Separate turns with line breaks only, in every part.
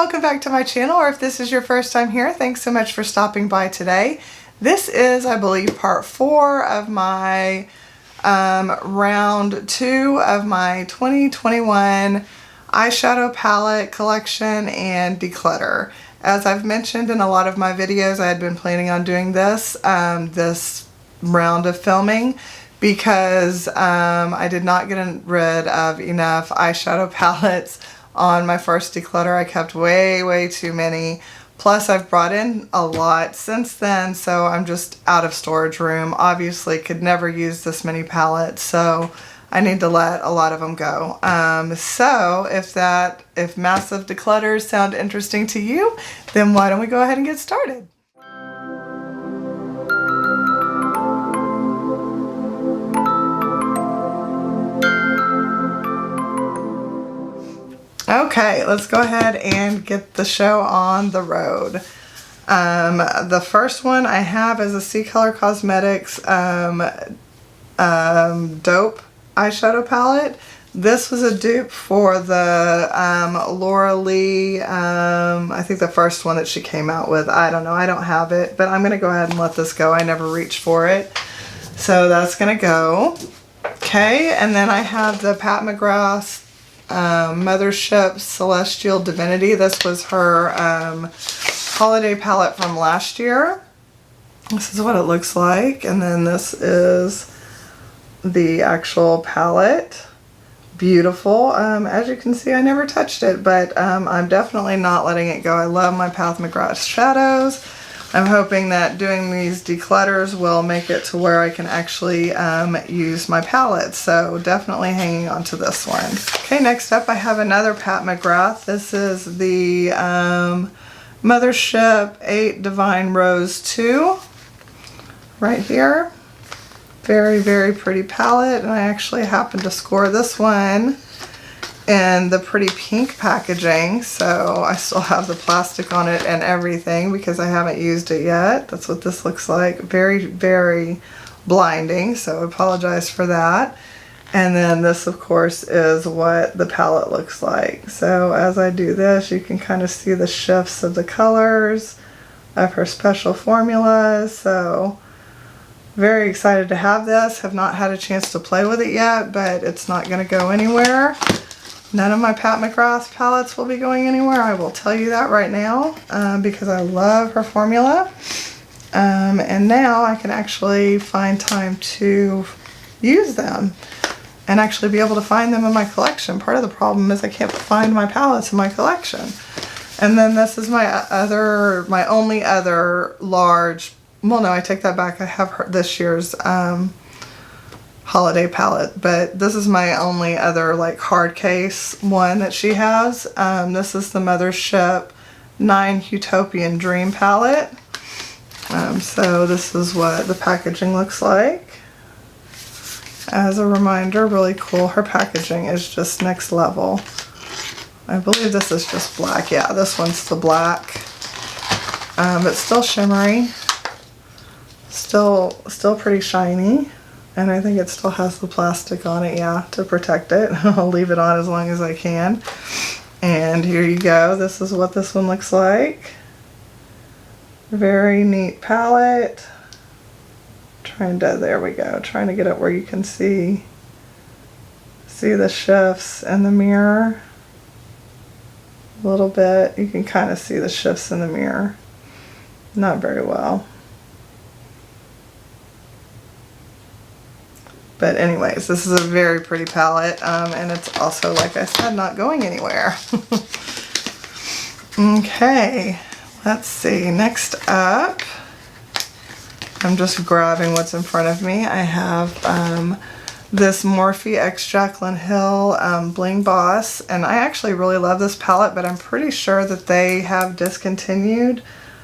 welcome back to my channel, or if this is your first time here, thanks so much for stopping by today. This is, I believe, part 4 of my round 2 of my 2021 eyeshadow palette collection and declutter. As I've mentioned in a lot of my videos, I had been planning on doing this round of filming because I did not get rid of enough eyeshadow palettes on my first declutter. I kept way too many. Plus I've brought in a lot since then, so I'm just out of storage room. Obviously could never use this many palettes, so I need to let a lot of them go. So if massive declutters sound interesting to you, then why don't we go ahead and get started? Okay, let's go ahead and get the show on the road. The first one I have is a C Color Cosmetics Dope eyeshadow palette. This was a dupe for the Laura Lee, I think the first one that she came out with. I don't know, I don't have it, but I'm going to go ahead and let this go. I never reached for it. So that's going to go. Okay, and then I have the Pat McGrath Mothership Celestial Divinity. This was her holiday palette from last year. This is what it looks like, and then this is the actual palette. Beautiful. As you can see, I never touched it, but I'm definitely not letting it go. I love my Pat McGrath shadows. I'm hoping that doing these declutters will make it to where I can actually use my palette. So definitely hanging on to this one. Okay, next up I have another Pat McGrath. This is the Mothership 8 Divine Rose 2 right here. Very pretty palette, and I actually happened to score this one in the pretty pink packaging, so I still have the plastic on it and everything because I haven't used it yet. That's what this looks like. Very blinding, so I apologize for that. And then this, of course, is what the palette looks like. So as I do this, you can kind of see the shifts of the colors of her special formulas. So very excited to have this. Have not had a chance to play with it yet, but it's not going to go anywhere. None of my Pat McGrath palettes will be going anywhere. I will tell you that right now because I love her formula. And now I can actually find time to use them and actually be able to find them in my collection. Part of the problem is I can't find my palettes in my collection. And then this is my only other large, well no, I take that back. I have this year's holiday palette, but this is my only other like hard case one that she has. This is the Mothership 9 Utopian Dream palette. So this is what the packaging looks like. As a reminder, really cool. Her packaging is just next level. I believe this is just black. Yeah, this one's the black. But still shimmery. Still pretty shiny. And I think it still has the plastic on it, yeah, to protect it. I'll leave it on as long as I can. And here you go. This is what this one looks like. Very neat palette. There we go. Trying to get it where you can see the shifts in the mirror. A little bit. You can kind of see the shifts in the mirror. Not very well. But anyways, this is a very pretty palette, and it's also, like I said, not going anywhere. Okay, let's see. Next up, I'm just grabbing what's in front of me. I have this Morphe x Jaclyn Hill Bling Boss, and I actually really love this palette, but I'm pretty sure that they have discontinued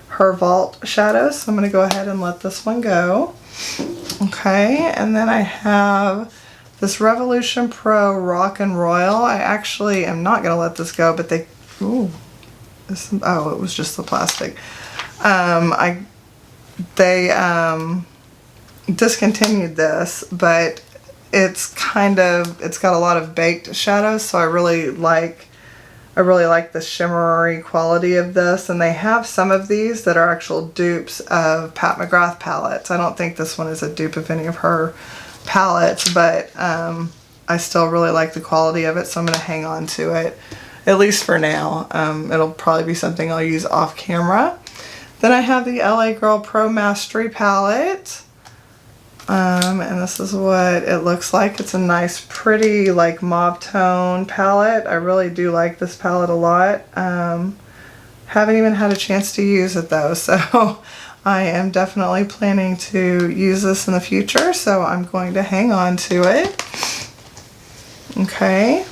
her Vault shadows, so I'm going to go ahead and let this one go. Okay, and then I have this Revolution Pro Rock and Royal. I actually am not going to let this go, but it was just the plastic. They discontinued this, but it's got a lot of baked shadows, so I really like I really like the shimmery quality of this, and they have some of these that are actual dupes of Pat McGrath palettes. I don't think this one is a dupe of any of her palettes, but I still really like the quality of it, so I'm going to hang on to it, at least for now. It'll probably be something I'll use off camera. Then I have the LA Girl Pro Mastery palette. And this is what it looks like. It's a nice, pretty, like mauve tone palette. I really do like this palette a lot. Haven't even had a chance to use it though, so I am definitely planning to use this in the future, so I'm going to hang on to it. Okay.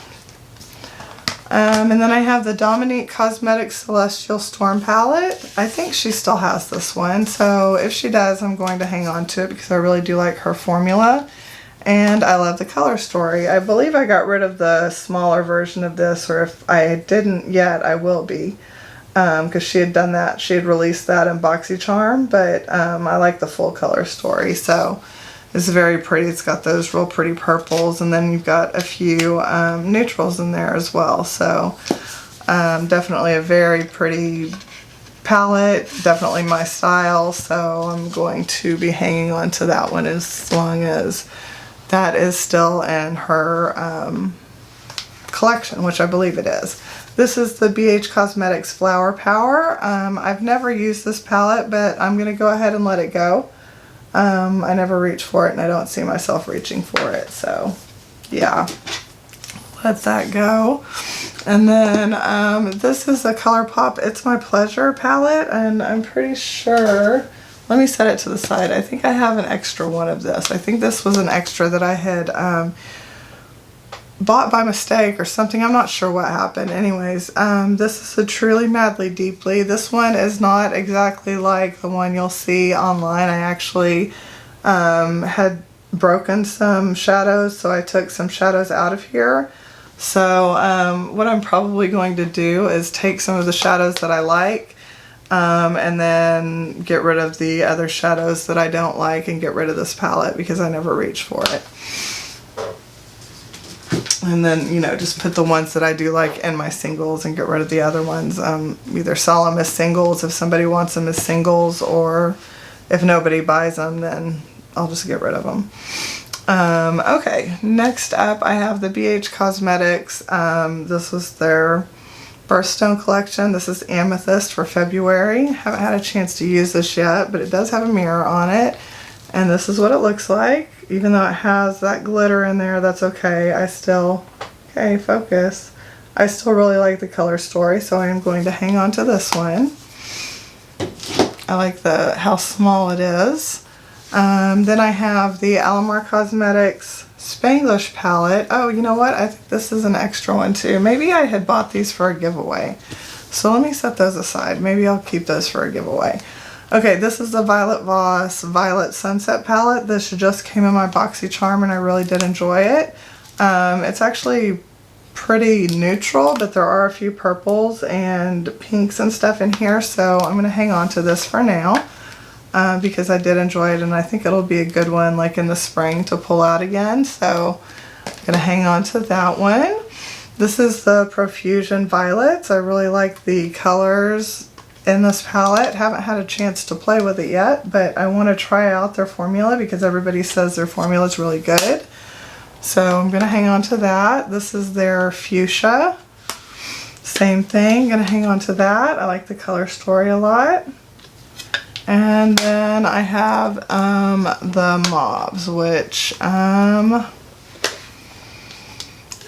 And then I have the Dominique Cosmetics Celestial Storm palette. I think she still has this one, so if she does, I'm going to hang on to it because I really do like her formula. And I love the color story. I believe I got rid of the smaller version of this, or if I didn't yet, I will be. Because she had done that, she had released that in BoxyCharm, but I like the full color story, so it's very pretty. It's got those real pretty purples, and then you've got a few neutrals in there as well. So definitely a very pretty palette, definitely my style. So I'm going to be hanging on to that one as long as that is still in her collection, which I believe it is. This is the BH Cosmetics Flower Power. I've never used this palette, but I'm going to go ahead and let it go. I never reach for it, and I don't see myself reaching for it, so yeah, let that go. And then this is a ColourPop It's My Pleasure palette, and I'm pretty sure, let me set it to the side. I think I have an extra one of this. I think this was an extra that I had bought by mistake or something. I'm not sure what happened. Anyways, this is a Truly Madly Deeply. This one is not exactly like the one you'll see online. I actually had broken some shadows, so I took some shadows out of here. So what I'm probably going to do is take some of the shadows that I like and then get rid of the other shadows that I don't like and get rid of this palette because I never reach for it. And then, you know, just put the ones that I do like in my singles and get rid of the other ones. Either sell them as singles if somebody wants them as singles, or if nobody buys them, then I'll just get rid of them. Okay, next up I have the BH Cosmetics. This was their Birthstone collection. This is Amethyst for February. Haven't had a chance to use this yet, but it does have a mirror on it. And this is what it looks like. Even though it has that glitter in there, that's okay. I still, okay, focus. I still really like the color story, so I am going to hang on to this one. I like how small it is. Then I have the Alamar Cosmetics Spanglish palette. Oh, you know what? I think this is an extra one too. Maybe I had bought these for a giveaway. So let me set those aside. Maybe I'll keep those for a giveaway. Okay, this is the Violet Voss Violet Sunset palette. This just came in my BoxyCharm and I really did enjoy it. It's actually pretty neutral, but there are a few purples and pinks and stuff in here, so I'm going to hang on to this for now because I did enjoy it, and I think it'll be a good one like in the spring to pull out again, so I'm going to hang on to that one. This is the Profusion Violets. I really like the colors in this palette. Haven't had a chance to play with it yet, but I want to try out their formula because everybody says their formula is really good. So I'm going to hang on to that. This is their Fuchsia. Same thing, going to hang on to that. I like the color story a lot. And then I have the Mauves, which yeah,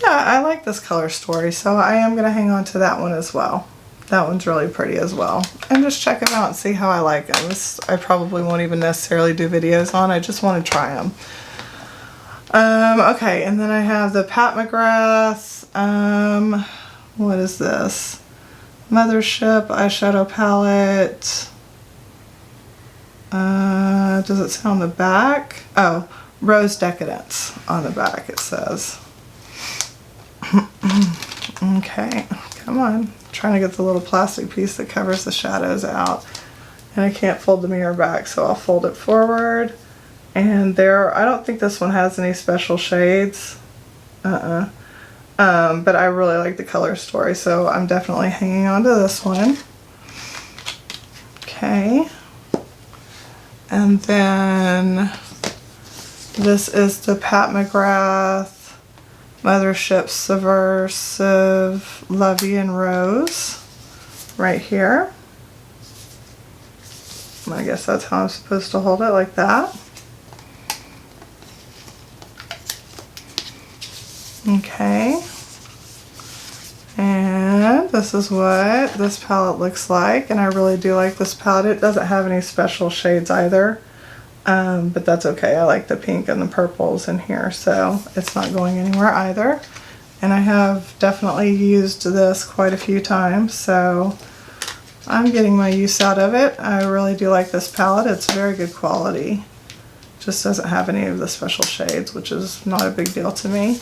I like this color story, so I am going to hang on to that one as well. That one's really pretty as well. And just check them out and see how I like them. This I probably won't even necessarily do videos on. I just want to try them. Okay, and then I have the Pat McGrath, what is this? Mothership eyeshadow palette. Does it say on the back? Oh, Rose Decadence on the back it says. Okay, come on. Trying to get the little plastic piece that covers the shadows out, and I can't fold the mirror back, so I'll fold it forward. And I don't think this one has any special shades. But I really like the color story, so I'm definitely hanging on to this one. Okay. And then this is the Pat McGrath Mothership Subversive Lovey and Rose right here. I guess that's how I'm supposed to hold it, like that. Okay. And this is what this palette looks like, and I really do like this palette. It doesn't have any special shades either, but that's okay. I like the pink and the purples in here, so it's not going anywhere either. And I have definitely used this quite a few times, so I'm getting my use out of it. I really do like this palette. It's very good quality. Just doesn't have any of the special shades, which is not a big deal to me.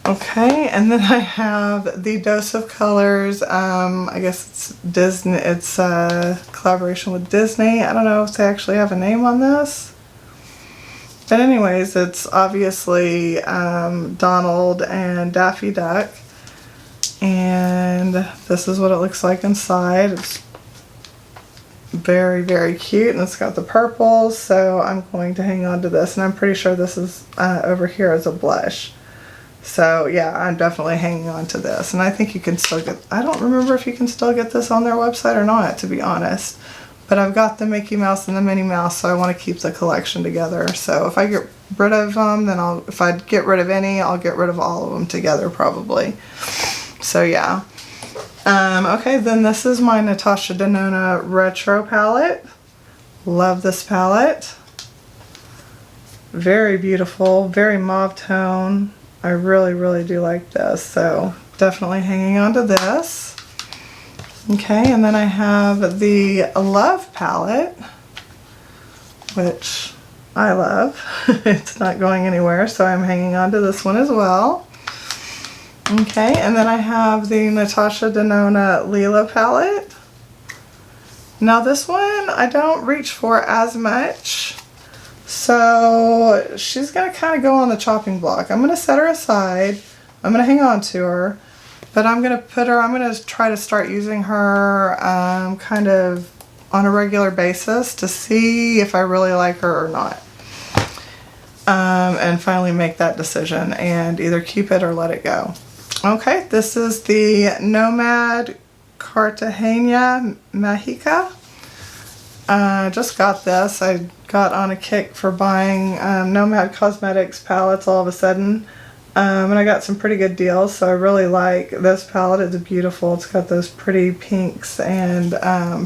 Okay, and then I have the Dose of Colors. I guess it's Disney. It's a collaboration with Disney. I don't know if they actually have a name on this. But anyways, it's obviously Donald and Daffy Duck. And this is what it looks like inside. It's very, very cute, and it's got the purples, so I'm going to hang on to this. And I'm pretty sure this is over here as a blush. So yeah, I'm definitely hanging on to this. And I think you can still get, I don't remember if you can still get this on their website or not, to be honest. But I've got the Mickey Mouse and the Minnie Mouse, so I want to keep the collection together. So if I get rid of them, then if I get rid of any, I'll get rid of all of them together probably. So yeah. Okay, then this is my Natasha Denona Retro palette. Love this palette. Very beautiful, very mauve tone. I really, really do like this, so definitely hanging on to this. Okay, and then I have the Love palette, which I love. It's not going anywhere, so I'm hanging on to this one as well. Okay, and then I have the Natasha Denona Lila palette. Now this one I don't reach for as much. So she's going to kind of go on the chopping block. I'm going to set her aside. I'm going to hang on to her. But I'm going to put her, I'm going to try to start using her kind of on a regular basis to see if I really like her or not. And finally make that decision and either keep it or let it go. Okay, this is the Nomad Cartagena Mágica. Just got this. I got on a kick for buying Nomad Cosmetics palettes all of a sudden. And I got some pretty good deals, so I really like this palette. It's beautiful. It's got those pretty pinks and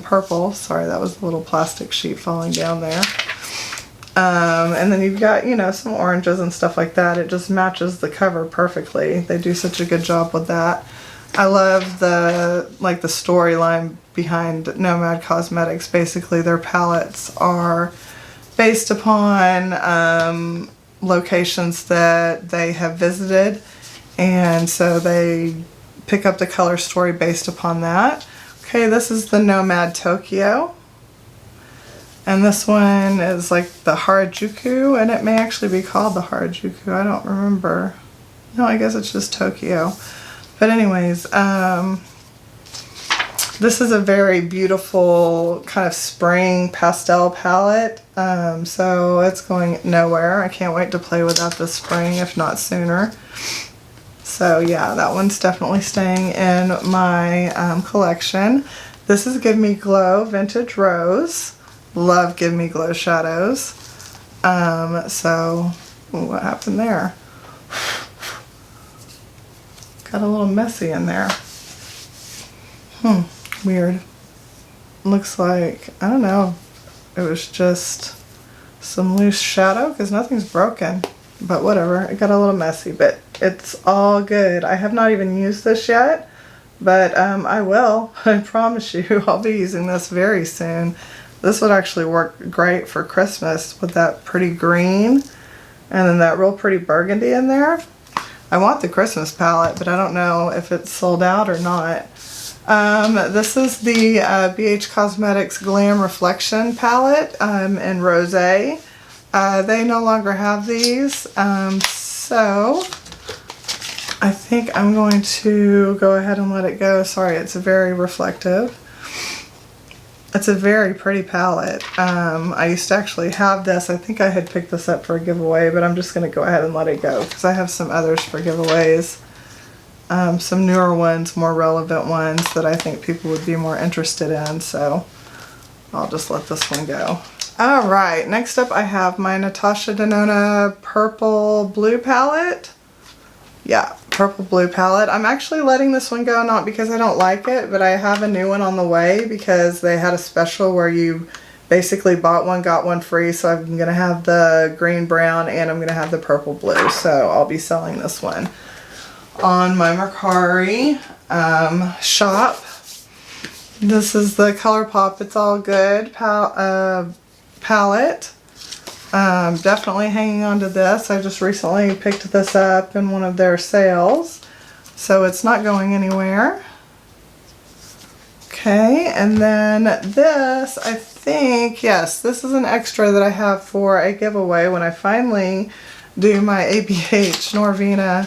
purple. Sorry, that was a little plastic sheet falling down there. And then you've got, you know, some oranges and stuff like that. It just matches the cover perfectly. They do such a good job with that. I love the storyline behind Nomad Cosmetics. Basically, their palettes are based upon locations that they have visited, and so they pick up the color story based upon that. Okay, this is the Nomad Tokyo, and this one is like the Harajuku, and it may actually be called the Harajuku. I don't remember. No, I guess it's just Tokyo. But anyways, this is a very beautiful kind of spring pastel palette. So it's going nowhere. I can't wait to play with that this spring, if not sooner. So yeah, that one's definitely staying in my collection. This is Give Me Glow Vintage Rose. Love Give Me Glow shadows. So what happened there? Got a little messy in there. Weird. Looks like, I don't know, it was just some loose shadow because nothing's broken. But whatever, it got a little messy, but it's all good. I have not even used this yet, but I will. I promise you, I'll be using this very soon. This would actually work great for Christmas with that pretty green and then that real pretty burgundy in there. I want the Christmas palette, but I don't know if it's sold out or not. This is the BH Cosmetics Glam Reflection palette in Rosé. They no longer have these, so I think I'm going to go ahead and let it go. Sorry, it's very reflective. It's a very pretty palette. I used to actually have this. I think I had picked this up for a giveaway, but I'm just going to go ahead and let it go because I have some others for giveaways. Some newer ones, more relevant ones that I think people would be more interested in, so I'll just let this one go. Alright, next up I have my Natasha Denona Purple Blue palette. Yeah, Purple Blue palette. I'm actually letting this one go, not because I don't like it, but I have a new one on the way because they had a special where you basically bought one, got one free, so I'm going to have the green brown and I'm going to have the purple blue, so I'll be selling this one on my Mercari shop. This is the ColourPop It's All Good palette. Definitely hanging on to this. I just recently picked this up in one of their sales, so it's not going anywhere. Okay, and then this, I think, yes, this is an extra that I have for a giveaway when I finally do my ABH Norvina,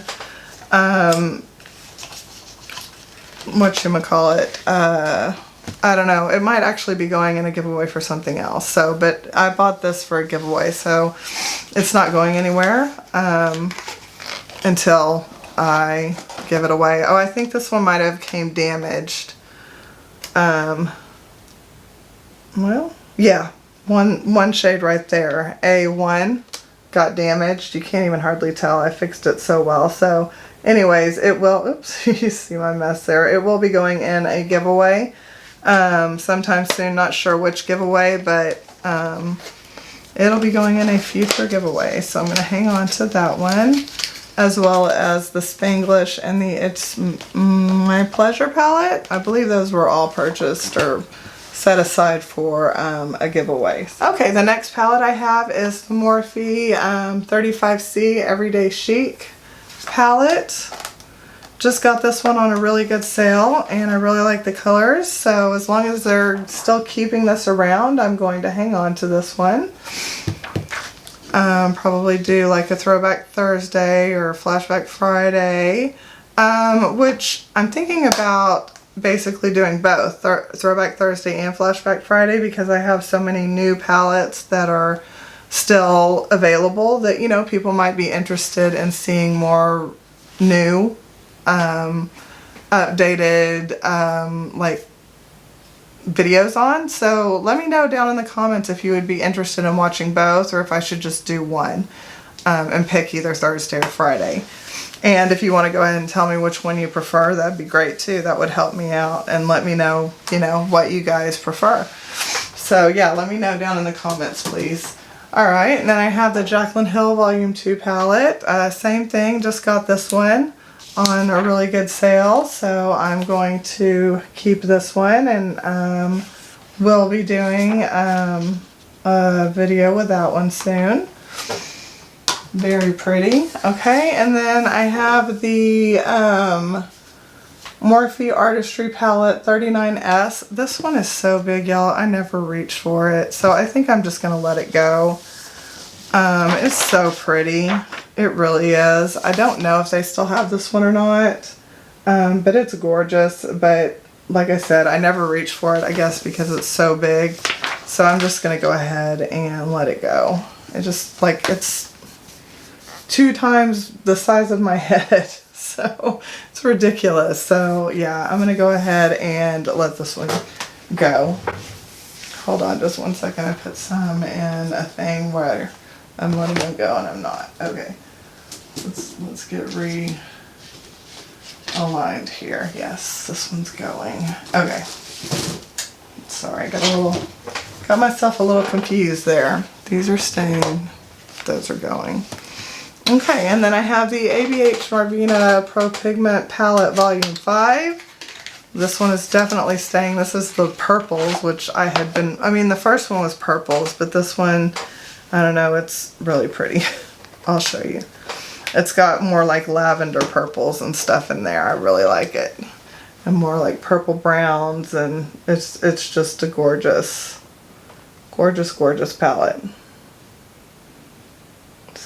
whatchamacallit, I don't know, it might actually be going in a giveaway for something else, so, but I bought this for a giveaway, so it's not going anywhere until I give it away. Oh, I think this one might have came damaged. Well, yeah, one shade right there, A1, got damaged. You can't even hardly tell. I fixed it so well. So anyways, it will, oops, you see my mess there. It will be going in a giveaway sometime soon. Not sure which giveaway, but it'll be going in a future giveaway. So I'm going to hang on to that one, as well as the Spanglish and the It's My Pleasure palette. I believe those were all purchased or set aside for a giveaway. Okay, the next palette I have is the Morphe 35C Everyday Chic palette. Just got this one on a really good sale and I really like the colors, so as long as they're still keeping this around, I'm going to hang on to this one. Probably do like a Throwback Thursday or Flashback Friday, which I'm thinking about basically doing both Throwback Thursday and Flashback Friday, because I have so many new palettes that are still available that, you know, people might be interested in seeing more new, updated, like videos on. So let me know down in the comments if you would be interested in watching both, or if I should just do one and pick either Thursday or Friday. And if you want to go ahead and tell me which one you prefer, that'd be great too. That would help me out and let me know, you know, what you guys prefer. So yeah, let me know down in the comments, please. Alright, and then I have the Jaclyn Hill Volume 2 palette. Same thing, just got this one on a really good sale, so I'm going to keep this one, and we'll be doing a video with that one soon. Very pretty. Okay, and then I have the Morphe Artistry Palette 39S. This one is so big, y'all. I never reached for it, so I think I'm just going to let it go. It's so pretty. It really is. I don't know if they still have this one or not, but it's gorgeous. But like I said, I never reached for it, I guess, because it's so big. So I'm just going to go ahead and let it go. It just, like, it's 2 times the size of my head, so it's ridiculous. So yeah, I'm gonna go ahead and let this one go. Hold on just one second. I put some in a thing where I'm letting them go and I'm not. Okay, let's get realigned here. Yes, this one's going. Okay, sorry, got myself a little confused there. These are staying, those are going. Okay, and then I have the ABH Norvina Pro Pigment Palette Volume 5. This one is definitely staying. This is the purples, which I had been, I mean, the first one was purples, but this one, I don't know, it's really pretty. I'll show you. It's got more like lavender purples and stuff in there. I really like it. And more like purple browns, and it's just a gorgeous, gorgeous, gorgeous palette.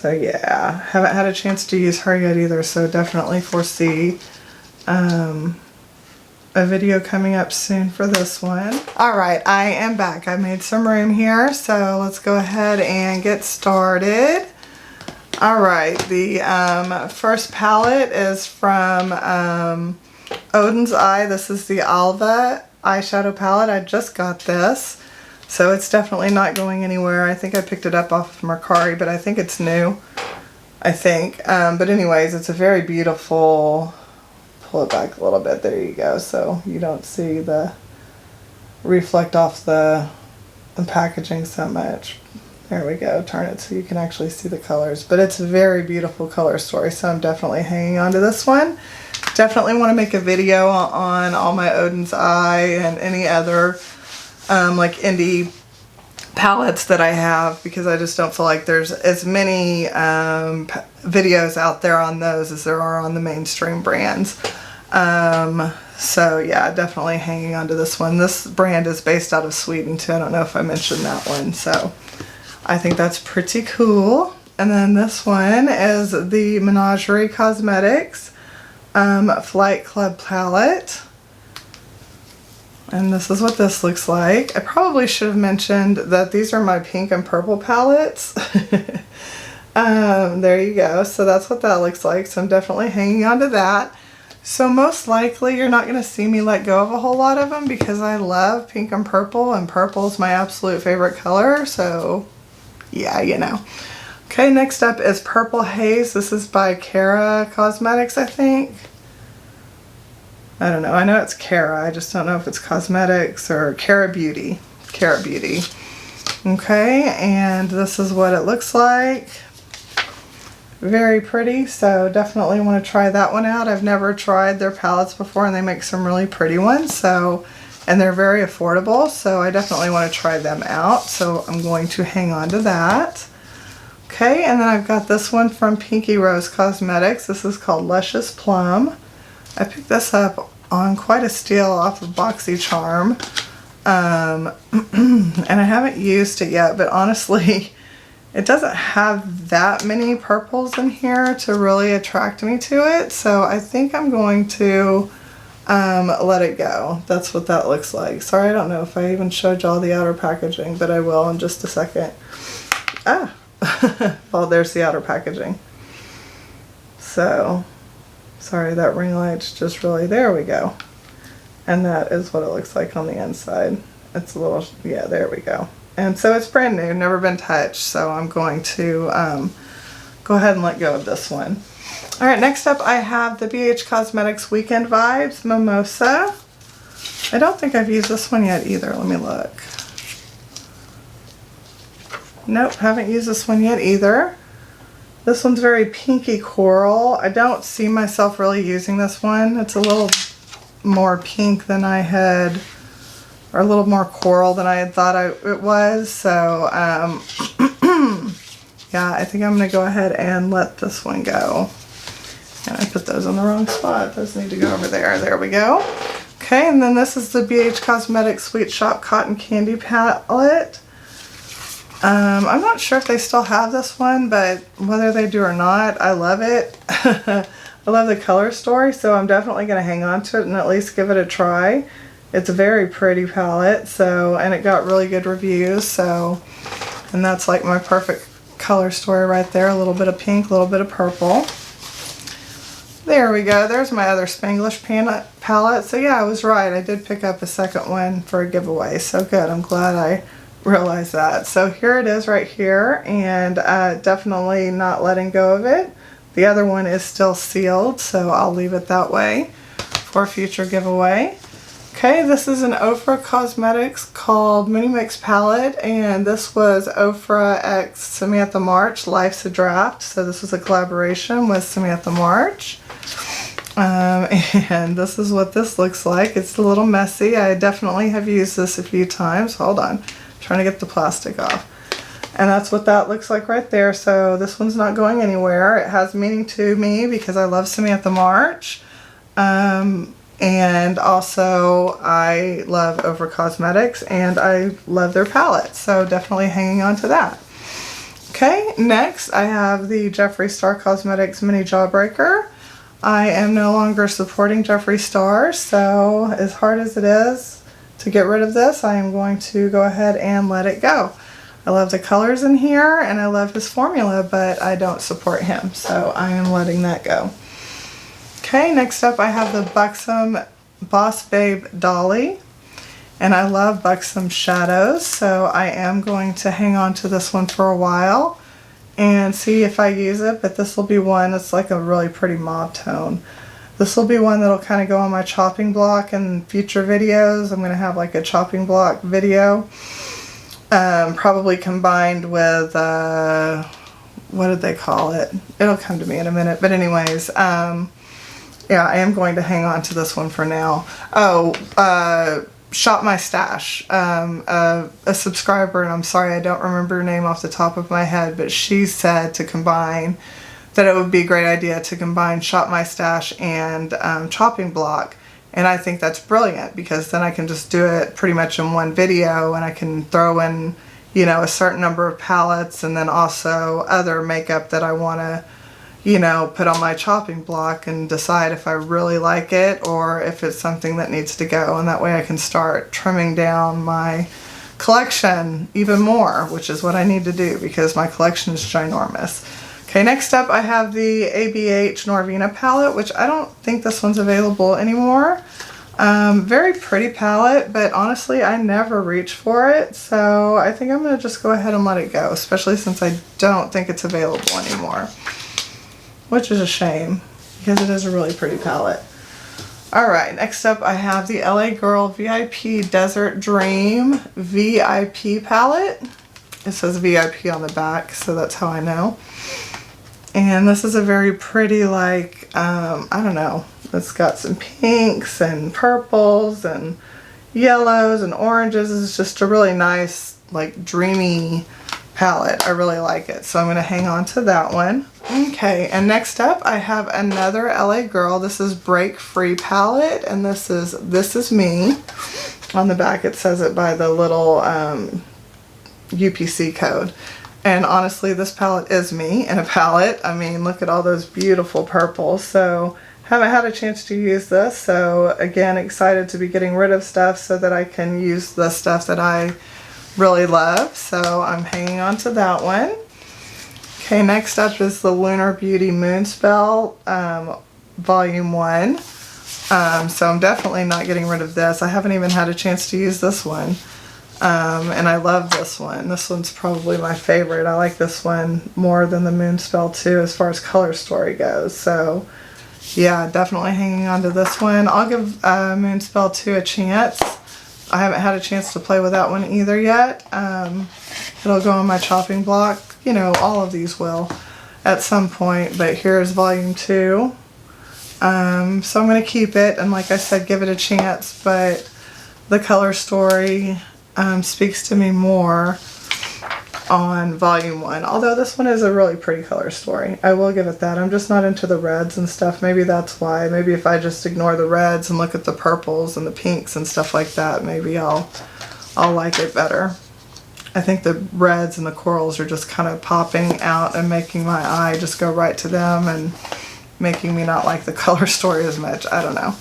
So yeah, haven't had a chance to use her yet either, so definitely foresee a video coming up soon for this one. Alright, I am back. I made some room here, so let's go ahead and get started. Alright, the first palette is from Odin's Eye. This is the Alva eyeshadow palette. I just got this, so it's definitely not going anywhere. I think I picked it up off of Mercari, but I think it's new. I think. But anyways, it's a very beautiful... Pull it back a little bit. There you go. So you don't see the reflect off the packaging so much. There we go. Turn it so you can actually see the colors. But it's a very beautiful color story, so I'm definitely hanging on to this one. Definitely want to make a video on all my Odin's Eye and any other like indie palettes that I have, because I just don't feel like there's as many videos out there on those as there are on the mainstream brands. So yeah, definitely hanging on to this one. This brand is based out of Sweden too. I don't know if I mentioned that one, so I think that's pretty cool. And then this one is the Menagerie Cosmetics Flight Club palette. And this is what this looks like. I probably should have mentioned that these are my pink and purple palettes. There you go. So that's what that looks like. So I'm definitely hanging on to that. So most likely you're not going to see me let go of a whole lot of them, because I love pink and purple is my absolute favorite color. So yeah, you know. Okay, next up is Purple Haze. This is by Cara Cosmetics, I think. I don't know. I know it's Cara. I just don't know if it's cosmetics or Cara Beauty. Cara Beauty. Okay, and this is what it looks like. Very pretty, so definitely want to try that one out. I've never tried their palettes before, and they make some really pretty ones, so, and they're very affordable, so I definitely want to try them out, so I'm going to hang on to that. Okay, and then I've got this one from Pinky Rose Cosmetics. This is called Luscious Plum. I picked this up on quite a steal off of BoxyCharm, and I haven't used it yet, but honestly, it doesn't have that many purples in here to really attract me to it, so I think I'm going to let it go. That's what that looks like. Sorry, I don't know if I even showed y'all the outer packaging, but I will in just a second. Ah, well, there's the outer packaging. So, sorry, that ring light's just really, there we go. And that is what it looks like on the inside. It's a little, yeah, there we go. And so it's brand new, never been touched, so I'm going to go ahead and let go of this one. Alright, next up I have the BH Cosmetics Weekend Vibes Mimosa. I don't think I've used this one yet either. Let me look. Nope, haven't used this one yet either. This one's very pinky coral. I don't see myself really using this one. It's a little more pink than I had, or a little more coral than I had thought it was. So, yeah, I think I'm going to go ahead and let this one go. And I put those on the wrong spot. Those need to go over there. There we go. Okay, and then this is the BH Cosmetics Sweet Shop Cotton Candy Palette. I'm not sure if they still have this one, but whether they do or not, I love it. I love the color story, so I'm definitely going to hang on to it and at least give it a try. It's a very pretty palette, so, and it got really good reviews, so, and that's like my perfect color story right there. A little bit of pink, a little bit of purple. There we go. There's my other Spanglish palette. So yeah, I was right. I did pick up a second one for a giveaway, so good. I'm glad I realized that. So here it is right here, and definitely not letting go of it. The other one is still sealed, so I'll leave it that way for a future giveaway. Okay, this is an Ofra Cosmetics called Mini Mix Palette, and this was Ofra x Samantha March, Life's a Draft. So this was a collaboration with Samantha March. And this is what this looks like. It's a little messy. I definitely have used this a few times. Hold on, I'm trying to get the plastic off. And that's what that looks like right there. So this one's not going anywhere. It has meaning to me because I love Samantha March. And also I love Ofra Cosmetics and I love their palette. So definitely hanging on to that. Okay, next I have the Jeffree Star Cosmetics Mini Jawbreaker. I am no longer supporting Jeffree Star, so as hard as it is to get rid of this, I am going to go ahead and let it go. I love the colors in here and I love his formula, but I don't support him, so I am letting that go. Okay, next up I have the Buxom Boss Babe Dolly. And I love Buxom shadows, so I am going to hang on to this one for a while and see if I use it, but this will be one that's like a really pretty mauve tone. This will be one that'll kind of go on my chopping block in future videos. I'm going to have like a chopping block video, probably combined with, what did they call it? It'll come to me in a minute, but anyways, yeah, I am going to hang on to this one for now. Oh, Shop My Stash, a subscriber, and I'm sorry I don't remember her name off the top of my head, but she said to combine, that it would be a great idea to combine Shop My Stash and chopping block, and I think that's brilliant because then I can just do it pretty much in one video and I can throw in, you know, a certain number of palettes and then also other makeup that I want to, you know, put on my chopping block and decide if I really like it or if it's something that needs to go, and that way I can start trimming down my collection even more, which is what I need to do because my collection is ginormous. Okay, next up I have the ABH Norvina palette, which I don't think this one's available anymore. Very pretty palette, but honestly I never reach for it, so I think I'm going to just go ahead and let it go, especially since I don't think it's available anymore. Which is a shame because it is a really pretty palette. Alright, next up I have the LA Girl VIP Desert Dream VIP palette. It says VIP on the back, so that's how I know. And this is a very pretty, like, I don't know, it's got some pinks and purples and yellows and oranges. It's just a really nice, like, dreamy palette. I really like it, so I'm going to hang on to that one. Okay, and next up I have another LA Girl. This is Break Free palette, and this is me. On the back it says it by the little UPC code. And honestly, this palette is me in a palette. I mean, look at all those beautiful purples. So haven't had a chance to use this, so again, excited to be getting rid of stuff so that I can use the stuff that I really love, so I'm hanging on to that one. Okay, next up is the Lunar Beauty Moonspell Volume 1. So I'm definitely not getting rid of this. I haven't even had a chance to use this one. And I love this one. This one's probably my favorite. I like this one more than the Moonspell 2 as far as color story goes. So yeah, definitely hanging on to this one. I'll give Moonspell 2 a chance. I haven't had a chance to play with that one either yet. It'll go on my chopping block. You know, all of these will at some point, but here's Volume 2. So I'm going to keep it, and like I said, give it a chance, but the color story speaks to me more on Volume 1. Although this one is a really pretty color story. I will give it that. I'm just not into the reds and stuff. Maybe that's why. Maybe if I just ignore the reds and look at the purples and the pinks and stuff like that, maybe I'll like it better. I think the reds and the corals are just kind of popping out and making my eye just go right to them and making me not like the color story as much. I don't know.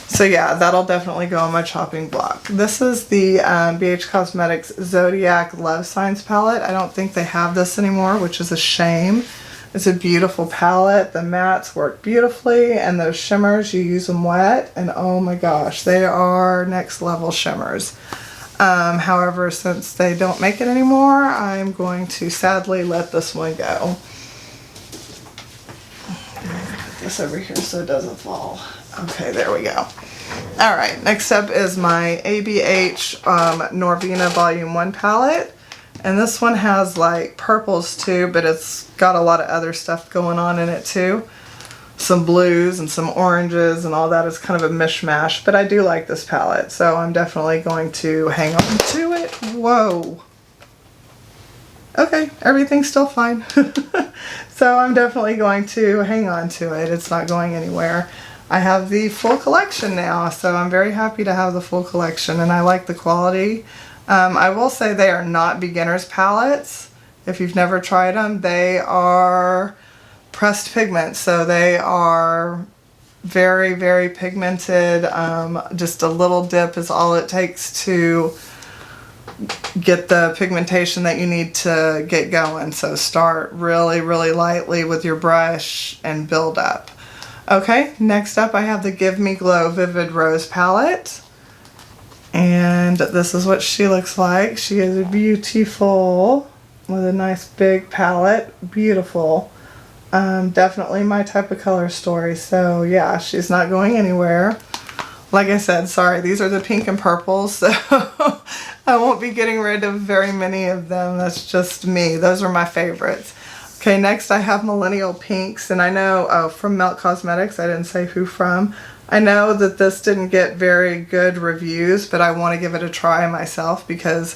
So yeah, that'll definitely go on my chopping block. This is the BH Cosmetics Zodiac Love Signs palette. I don't think they have this anymore, which is a shame. It's a beautiful palette. The mattes work beautifully, and those shimmers, you use them wet, and oh my gosh, they are next level shimmers. However, since they don't make it anymore, I'm going to sadly let this one go. Put this over here so it doesn't fall. Okay, there we go. Alright, next up is my ABH Norvina Volume 1 palette. And this one has like purples too, but it's got a lot of other stuff going on in it too. Some blues and some oranges and all that. Is kind of a mishmash, but I do like this palette, so I'm definitely going to hang on to it. Whoa. Okay, everything's still fine. So I'm definitely going to hang on to it. It's not going anywhere. I have the full collection now, so I'm very happy to have the full collection, and I like the quality. I will say they are not beginners palettes. If you've never tried them, they are pressed pigment, so they are very, very pigmented. Just a little dip is all it takes to get the pigmentation that you need to get going. So start really, really lightly with your brush and build up. Okay, next up I have the Give Me Glow Vivid Rose palette. And this is what she looks like. She is beautiful with a nice big palette. Beautiful. Definitely my type of color story. So yeah, she's not going anywhere. Like I said, sorry, these are the pink and purples, so I won't be getting rid of very many of them. That's just me. Those are my favorites. Okay, next I have Millennial Pinks, and I know, from Melt Cosmetics, I didn't say who from. I know that this didn't get very good reviews, but I want to give it a try myself because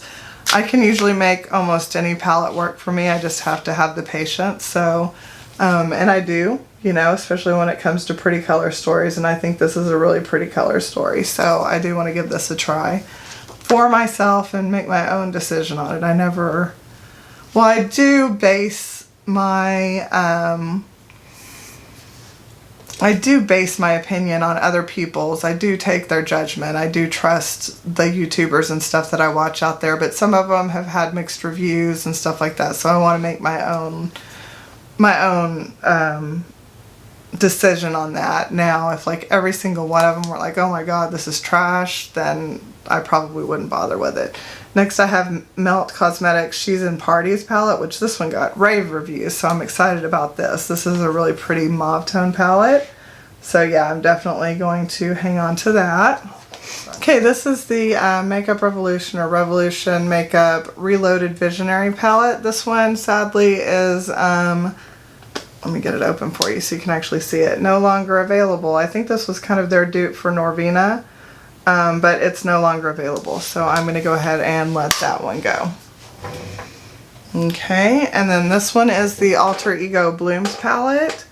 I can usually make almost any palette work for me. I just have to have the patience, so, and I do. You know, especially when it comes to pretty color stories, and I think this is a really pretty color story, so I do want to give this a try for myself and make my own decision on it. I do base my opinion on other people's. I do take their judgment. I do trust the YouTubers and stuff that I watch out there, but some of them have had mixed reviews and stuff like that, so I want to make my own decision on that. Now, if like every single one of them were like, oh my god, this is trash, then I probably wouldn't bother with it. Next I have Melt Cosmetics She's in Parties palette, which this one got rave reviews, so I'm excited about this. This is a really pretty mauve tone palette, so yeah, I'm definitely going to hang on to that. Okay, this is the Makeup Revolution or Revolution Makeup Reloaded Visionary palette. This one sadly is let me get it open for you so you can actually see it. No longer available. I think this was kind of their dupe for Norvina, but it's no longer available. So I'm going to go ahead and let that one go. Okay, and then this one is the Alter Ego Blooms palette.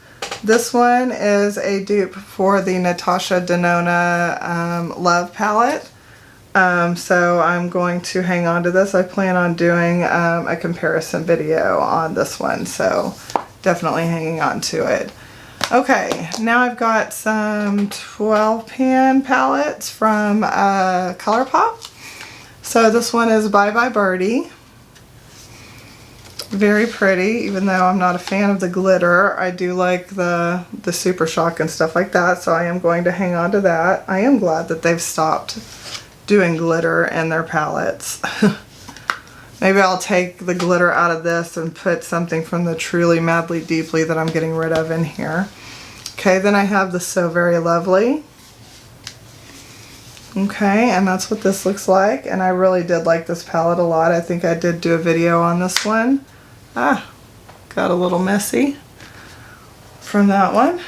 This one is a dupe for the Natasha Denona Love palette. So I'm going to hang on to this. I plan on doing a comparison video on this one, so definitely hanging on to it. Okay, now I've got some 12 pan palettes from ColourPop. So this one is Bye Bye Birdie. Very pretty, even though I'm not a fan of the glitter. I do like the Super Shock and stuff like that, so I am going to hang on to that. I am glad that they've stopped doing glitter in their palettes. Maybe I'll take the glitter out of this and put something from the Truly Madly Deeply that I'm getting rid of in here. Okay, then I have the So Very Lovely. Okay, and that's what this looks like, and I really did like this palette a lot. I think I did do a video on this one. Got a little messy from that one.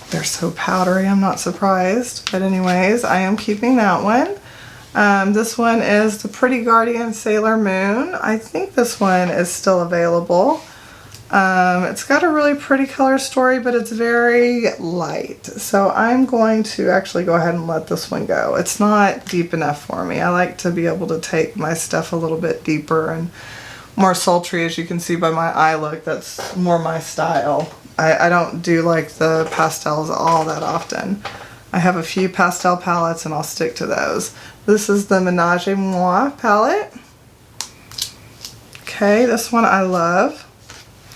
They're so powdery, I'm not surprised. But anyways, I am keeping that one. This one is the Pretty Guardian Sailor Moon. I think this one is still available. It's got a really pretty color story, but it's very light. So I'm going to actually go ahead and let this one go. It's not deep enough for me. I like to be able to take my stuff a little bit deeper and more sultry, as you can see by my eye look. That's more my style. I don't do like the pastels all that often. I have a few pastel palettes and I'll stick to those. This is the Menage a Moi palette. Okay, this one I love.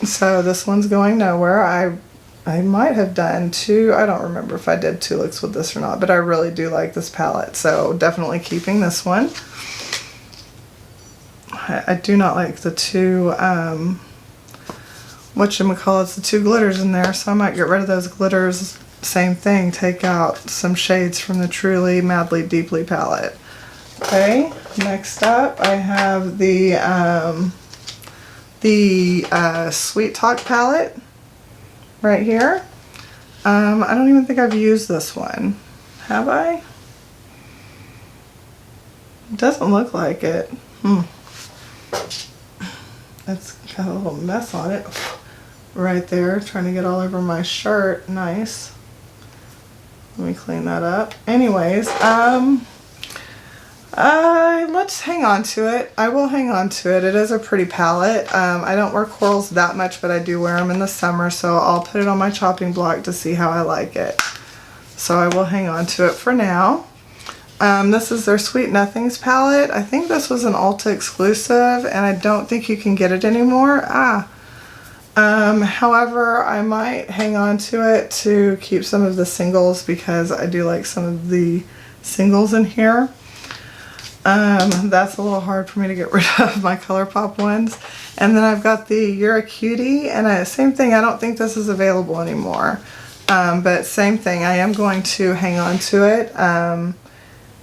So this one's going nowhere. I might have done two, I don't remember if I did 2 looks with this or not, but I really do like this palette, so definitely keeping this one. I do not like the two, whatchamacallits, the 2 glitters in there, so I might get rid of those glitters. Same thing, take out some shades from the Truly Madly Deeply palette. Okay, next up I have the Sweet Talk palette right here. I don't even think I've used this one. Have I? It doesn't look like it. It's got a little mess on it right there, trying to get all over my shirt. Nice. Let me clean that up. Anyways, Let's hang on to it. I will hang on to it. It is a pretty palette. I don't wear corals that much, but I do wear them in the summer, so I'll put it on my chopping block to see how I like it. So I will hang on to it for now. This is their Sweet Nothings palette. I think this was an Ulta exclusive, and I don't think you can get it anymore. However, I might hang on to it to keep some of the singles because I do like some of the singles in here. That's a little hard for me to get rid of, my ColourPop ones. And then I've got the You're a Cutie, and same thing, I don't think this is available anymore. But same thing, I am going to hang on to it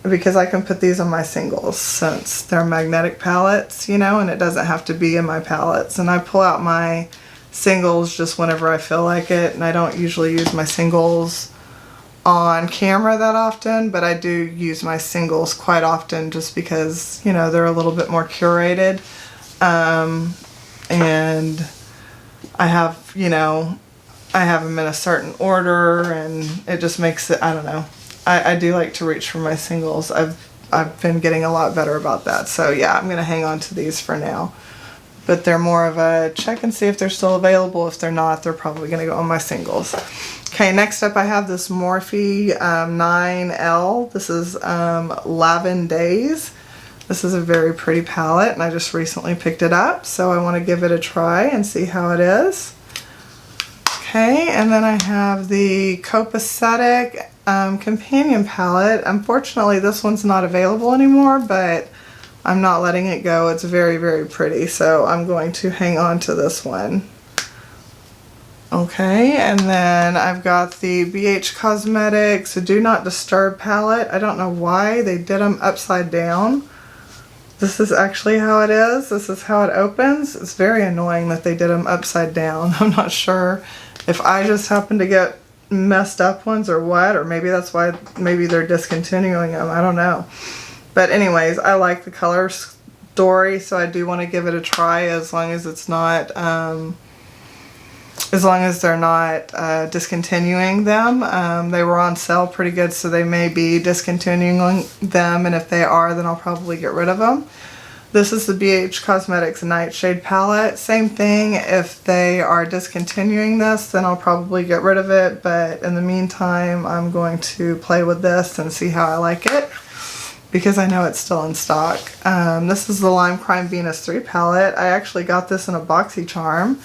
because I can put these on my singles since they're magnetic palettes, you know, and it doesn't have to be in my palettes. And I pull out my singles just whenever I feel like it, and I don't usually use my singles on camera that often, but I do use my singles quite often just because, you know, they're a little bit more curated. And I have, you know, I have them in a certain order, and it just makes it, I don't know. I do like to reach for my singles. I've been getting a lot better about that. So yeah, I'm gonna hang on to these for now. But they're more of a check and see if they're still available. If they're not, they're probably gonna go on my singles. Okay, next up I have this Morphe 9L. This is 11 Days. This is a very pretty palette, and I just recently picked it up, so I want to give it a try and see how it is. Okay, and then I have the Copacetic Companion Palette. Unfortunately, this one's not available anymore, but I'm not letting it go. It's very, very pretty, so I'm going to hang on to this one. Okay, and then I've got the BH Cosmetics Do Not Disturb palette. I don't know why they did them upside down. This is actually how it is. This is how it opens. It's very annoying that they did them upside down. I'm not sure if I just happen to get messed up ones or what, or maybe that's why, maybe they're discontinuing them. I don't know. But anyways, I like the color story, so I do want to give it a try as long as it's not, as long as they're not discontinuing them. They were on sale pretty good, so they may be discontinuing them, and if they are, then I'll probably get rid of them. This is the BH Cosmetics Nightshade palette. Same thing, if they are discontinuing this, then I'll probably get rid of it, but in the meantime, I'm going to play with this and see how I like it, because I know it's still in stock. This is the Lime Crime Venus 3 palette. I actually got this in a BoxyCharm,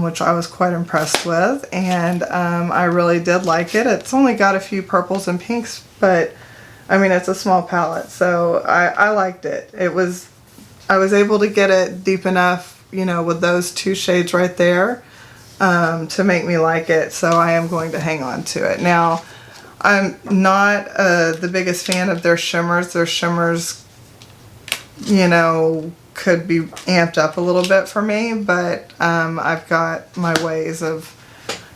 which I was quite impressed with, and I really did like it. It's only got a few purples and pinks, but I mean, it's a small palette, so I liked it. I was able to get it deep enough, you know, with those two shades right there to make me like it, so I am going to hang on to it. Now, I'm not the biggest fan of their shimmers. Their shimmers, you know, could be amped up a little bit for me, but I've got my ways of,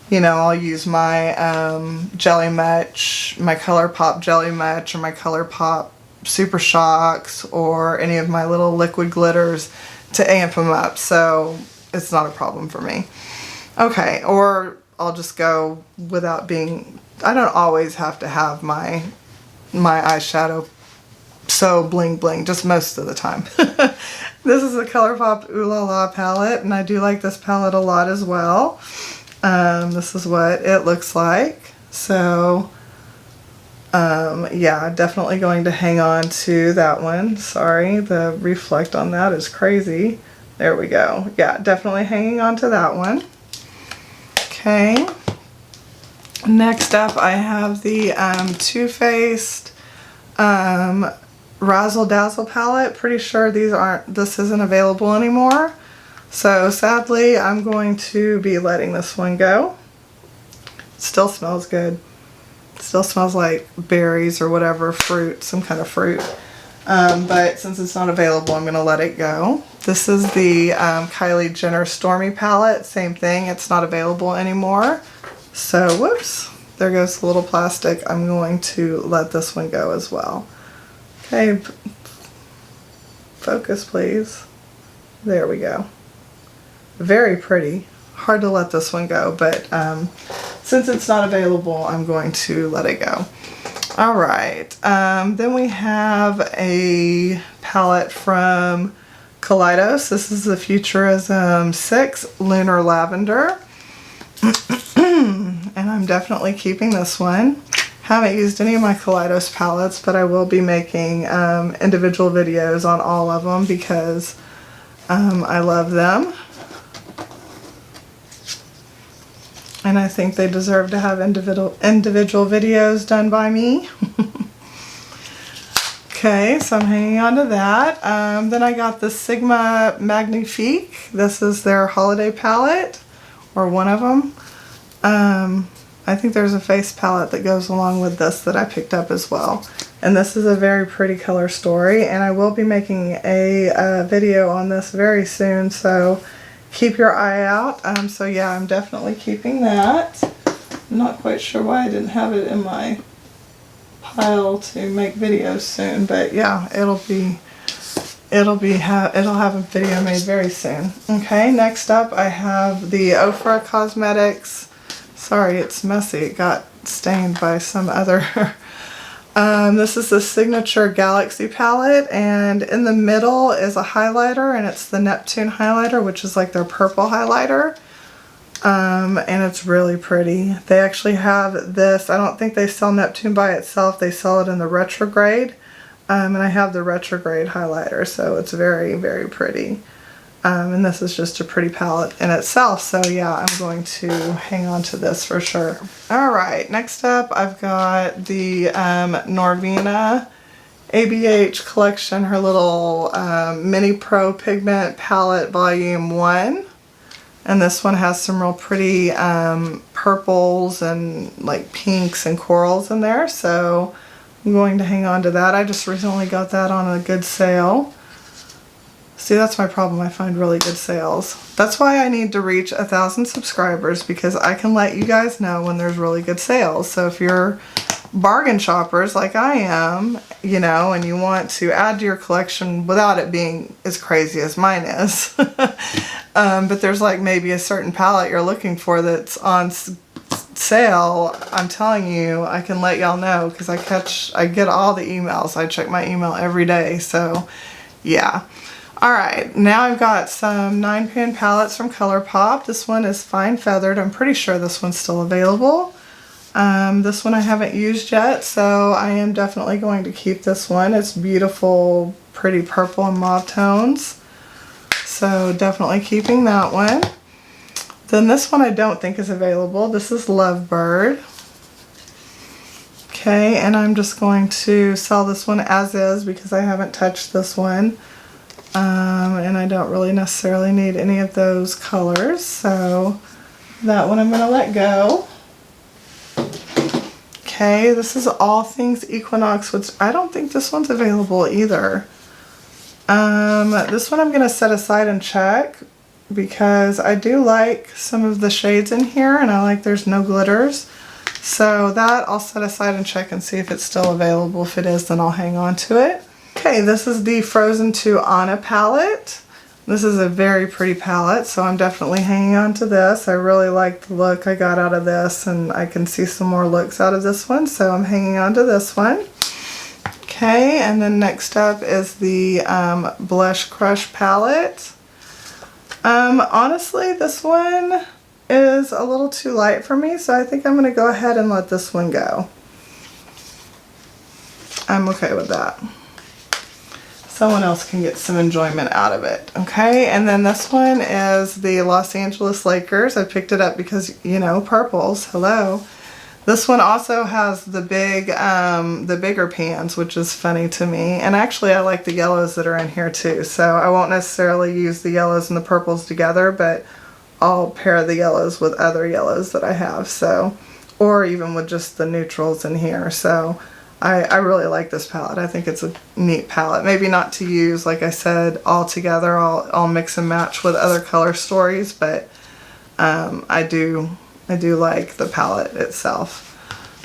you know, I'll use my Jelly Match, my ColourPop Jelly Match, or my ColourPop Super Shocks, or any of my little liquid glitters to amp them up, so it's not a problem for me. Okay, or I'll just go without being, I don't always have to have my eyeshadow so bling bling, just most of the time. This is the ColourPop Ooh La La palette, and I do like this palette a lot as well. This is what it looks like. So, yeah, definitely going to hang on to that one. Sorry, the reflect on that is crazy. There we go. Yeah, definitely hanging on to that one. Okay. Next up, I have the Too Faced Razzle Dazzle palette. Pretty sure this isn't available anymore. So sadly, I'm going to be letting this one go. It still smells good. It still smells like berries or whatever, fruit, some kind of fruit. But since it's not available, I'm going to let it go. This is the Kylie Jenner Stormy palette. Same thing, it's not available anymore. So, whoops, there goes the little plastic. I'm going to let this one go as well. Okay, focus please. There we go. Very pretty. Hard to let this one go, but since it's not available, I'm going to let it go. All right, then we have a palette from Kaleidos. This is the Futurism 6 Lunar Lavender. And I'm definitely keeping this one. Haven't used any of my Kaleidos palettes, but I will be making individual videos on all of them because I love them. And I think they deserve to have individual videos done by me. Okay, so I'm hanging on to that. Then I got the Sigma Magnifique. This is their holiday palette, or one of them. I think there's a face palette that goes along with this that I picked up as well. And this is a very pretty color story, and I will be making a video on this very soon, so keep your eye out. So yeah, I'm definitely keeping that. I'm not quite sure why I didn't have it in my pile to make videos soon, but yeah, it'll have a video made very soon. Okay, next up I have the Ofra Cosmetics. Sorry, it's messy. It got stained by some other. This is the Signature Galaxy palette, and in the middle is a highlighter, and it's the Neptune highlighter, which is like their purple highlighter. And it's really pretty. They actually have this. I don't think they sell Neptune by itself. They sell it in the retrograde. And I have the retrograde highlighter, so it's very, very pretty. And this is just a pretty palette in itself, so yeah, I'm going to hang on to this for sure. Alright, next up I've got the Norvina ABH collection, her little Mini Pro Pigment Palette Volume 1. And this one has some real pretty purples and like pinks and corals in there, so I'm going to hang on to that. I just recently got that on a good sale. See, that's my problem. I find really good sales. That's why I need to reach 1,000 subscribers, because I can let you guys know when there's really good sales. So if you're bargain shoppers like I am, you know, and you want to add to your collection without it being as crazy as mine is, but there's like maybe a certain palette you're looking for that's on sale, I'm telling you, I can let y'all know, because I get all the emails. I check my email every day, so yeah. Alright, now I've got some 9-pan palettes from ColourPop. This one is Fine Feathered. I'm pretty sure this one's still available. This one I haven't used yet, so I am definitely going to keep this one. It's beautiful, pretty purple and mauve tones. So definitely keeping that one. Then this one I don't think is available. This is Lovebird. Okay, and I'm just going to sell this one as is because I haven't touched this one. And I don't really necessarily need any of those colors, so that one I'm going to let go. Okay, this is All Things Equinox, which I don't think this one's available either. This one I'm going to set aside and check, because I do like some of the shades in here, and I like there's no glitters. So that I'll set aside and check and see if it's still available. If it is, then I'll hang on to it. Okay, this is the Frozen 2 Anna palette. This is a very pretty palette, so I'm definitely hanging on to this. I really like the look I got out of this, and I can see some more looks out of this one, so I'm hanging on to this one. Okay, and then next up is the Blush Crush palette. Honestly, this one is a little too light for me, so I think I'm going to go ahead and let this one go. I'm okay with that. Someone else can get some enjoyment out of it. Okay, and then this one is the Los Angeles Lakers. I picked it up because, you know, purples, hello. This one also has the bigger pans, which is funny to me. And actually I like the yellows that are in here too. So I won't necessarily use the yellows and the purples together, but I'll pair the yellows with other yellows that I have. So, or even with just the neutrals in here. So I really like this palette. I think it's a neat palette. Maybe not to use, like I said, all together. I'll mix and match with other color stories, but I do like the palette itself.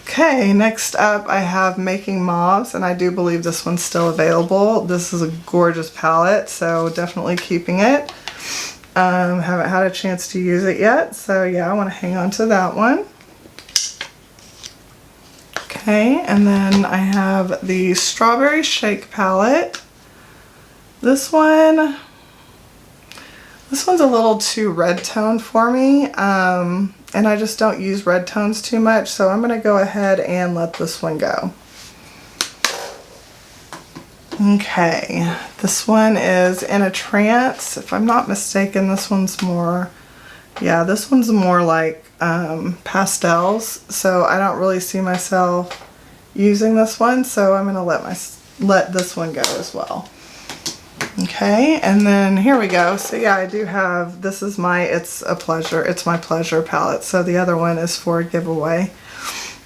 Okay, next up I have Making Mauves, and I do believe this one's still available. This is a gorgeous palette, so definitely keeping it. Haven't had a chance to use it yet, so yeah, I want to hang on to that one. Okay, and then I have the Strawberry Shake palette. This one's a little too red toned for me, and I just don't use red tones too much, so I'm going to go ahead and let this one go. Okay, this one is In a Trance. If I'm not mistaken, this one's more, yeah, this one's more like pastels, so I don't really see myself using this one, so I'm going to let this one go as well. Okay, and then here we go. So yeah, I do have, this is my It's My Pleasure palette. So the other one is for a giveaway.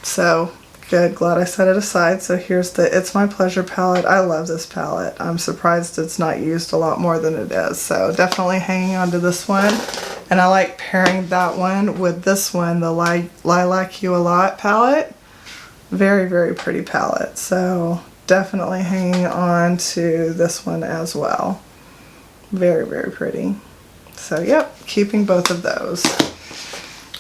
So good, glad I set it aside. So here's the It's My Pleasure palette. I love this palette. I'm surprised it's not used a lot more than it is. So definitely hanging on to this one. And I like pairing that one with this one, the Lilac You A Lot palette. Very, very pretty palette. So definitely hanging on to this one as well. Very, very pretty. So yep, keeping both of those.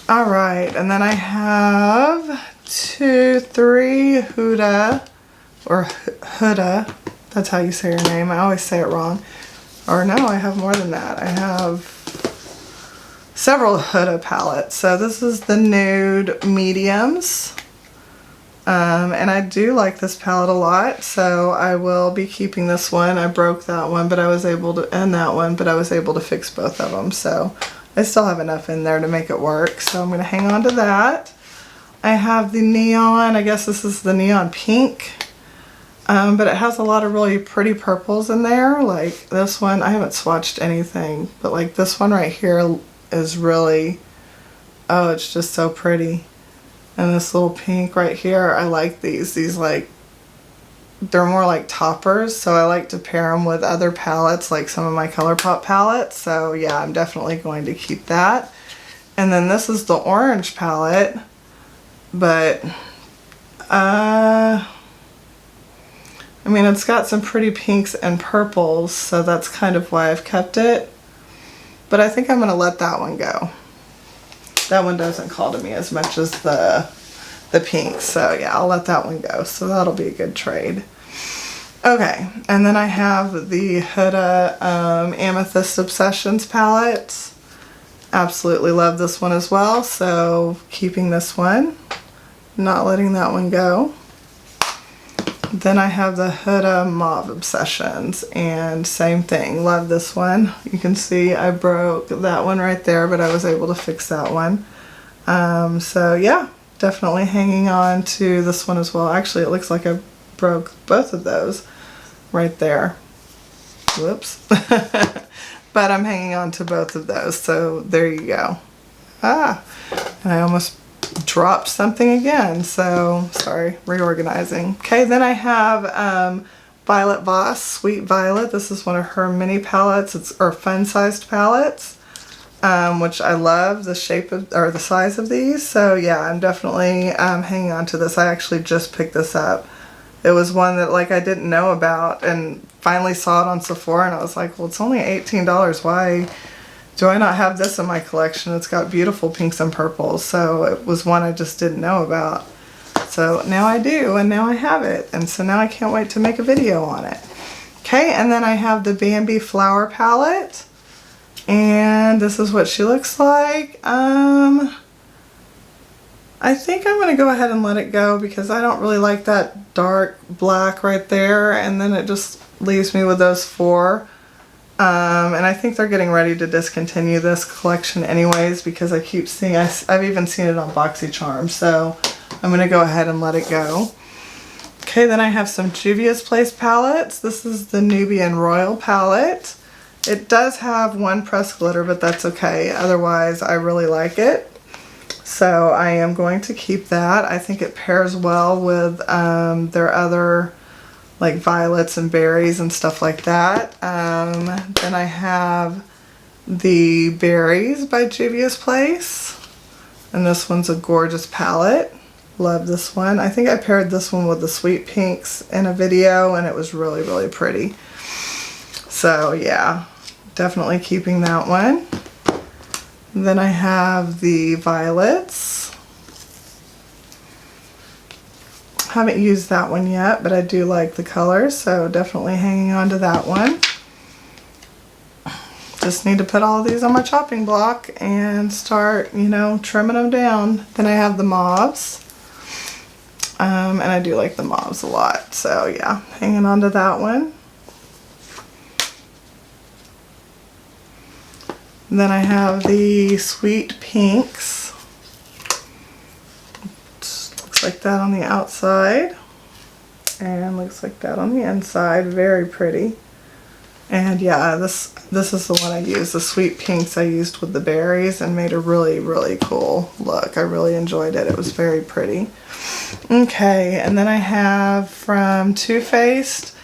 All right, and then I have 2, 3 Huda, or Huda, that's how you say your name. I always say it wrong. Or no, I have more than that. I have several Huda palettes. So this is the Nude Mediums. And I do like this palette a lot, so I will be keeping this one. I broke that one, but I was able to, and that one, but I was able to fix both of them. So I still have enough in there to make it work. So I'm going to hang on to that. I have the Neon, I guess this is the Neon Pink, but it has a lot of really pretty purples in there. Like this one, I haven't swatched anything, but like this one right here is really, oh, it's just so pretty. And this little pink right here, I like these. These like, they're more like toppers, so I like to pair them with other palettes, like some of my ColourPop palettes. So yeah, I'm definitely going to keep that. And then this is the orange palette, but I mean, it's got some pretty pinks and purples, so that's kind of why I've kept it. But I think I'm going to let that one go. That one doesn't call to me as much as the pink, so yeah, I'll let that one go. So that'll be a good trade. Okay, and then I have the Huda Amethyst Obsessions palette. Absolutely love this one as well, so keeping this one, not letting that one go. Then I have the Huda Mauve Obsessions, and same thing, love this one. You can see I broke that one right there, but I was able to fix that one. So yeah, definitely hanging on to this one as well. Actually, it looks like I broke both of those right there. Whoops. But I'm hanging on to both of those, so there you go. Ah, and I almost dropped something again, so sorry, reorganizing. Okay, then I have Violet Voss Sweet Violet. This is one of her mini palettes, or fun-sized palettes, which I love the shape of, or the size of these. So yeah, I'm definitely hanging on to this. I actually just picked this up. It was one that like I didn't know about, and finally saw it on Sephora, and I was like, well, it's only $18. Why do I not have this in my collection? It's got beautiful pinks and purples, so it was one I just didn't know about. So now I do, and now I have it, and so now I can't wait to make a video on it. Okay, and then I have the Bambi Flower palette, and this is what she looks like. I think I'm going to go ahead and let it go because I don't really like that dark black right there, and then it just leaves me with those 4. And I think they're getting ready to discontinue this collection anyways, because I keep seeing, I've even seen it on BoxyCharm, so I'm going to go ahead and let it go. Okay, then I have some Juvia's Place palettes. This is the Nubian Royal palette. It does have one pressed glitter, but that's okay. Otherwise, I really like it. So I am going to keep that. I think it pairs well with their other like violets and berries and stuff like that. Then I have the Berries by Juvia's Place, and this one's a gorgeous palette. Love this one. I think I paired this one with the Sweet Pinks in a video, and it was really, really pretty. So yeah, definitely keeping that one. Then I have the Violets. Haven't used that one yet, but I do like the colors, so definitely hanging on to that one. Just need to put all of these on my chopping block and start, you know, trimming them down. Then I have the mauves. And I do like the mauves a lot, so yeah, hanging on to that one. Then I have the sweet pinks. Looks like that on the outside and looks like that on the inside. Very pretty. And yeah, this is the one I used, the sweet pinks I used with the berries, and made a really, really cool look. I really enjoyed it. It was very pretty. Okay, and then I have from Too Faced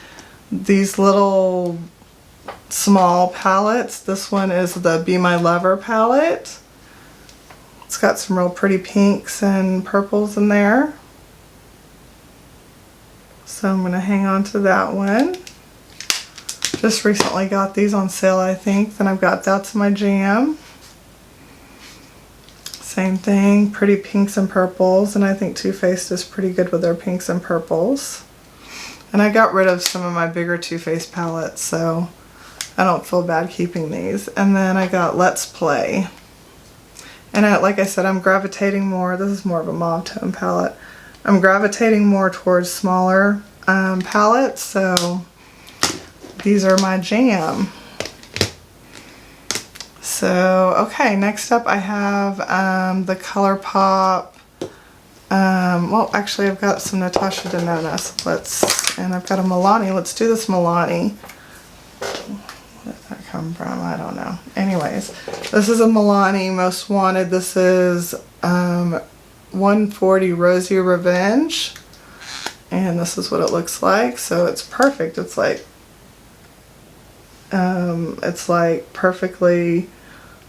these little small palettes. This one is the Be My Lover palette. It's got some real pretty pinks and purples in there. So I'm going to hang on to that one. Just recently got these on sale, I think. Then I've got That's My Jam. Same thing, pretty pinks and purples, and I think Too Faced is pretty good with their pinks and purples. And I got rid of some of my bigger Too Faced palettes, so I don't feel bad keeping these. And then I got Let's Play. And like I said, I'm gravitating more, this is more of a mauve tone palette. I'm gravitating more towards smaller palettes, so these are my jam. So, okay, next up I have the ColourPop. Well, actually I've got some Natasha Denona, so and I've got a Milani. Let's do this Milani. Where did that come from? I don't know. Anyways, this is a Milani Most Wanted. This is 140 Rosy Revenge. And this is what it looks like. So it's perfect. It's like perfectly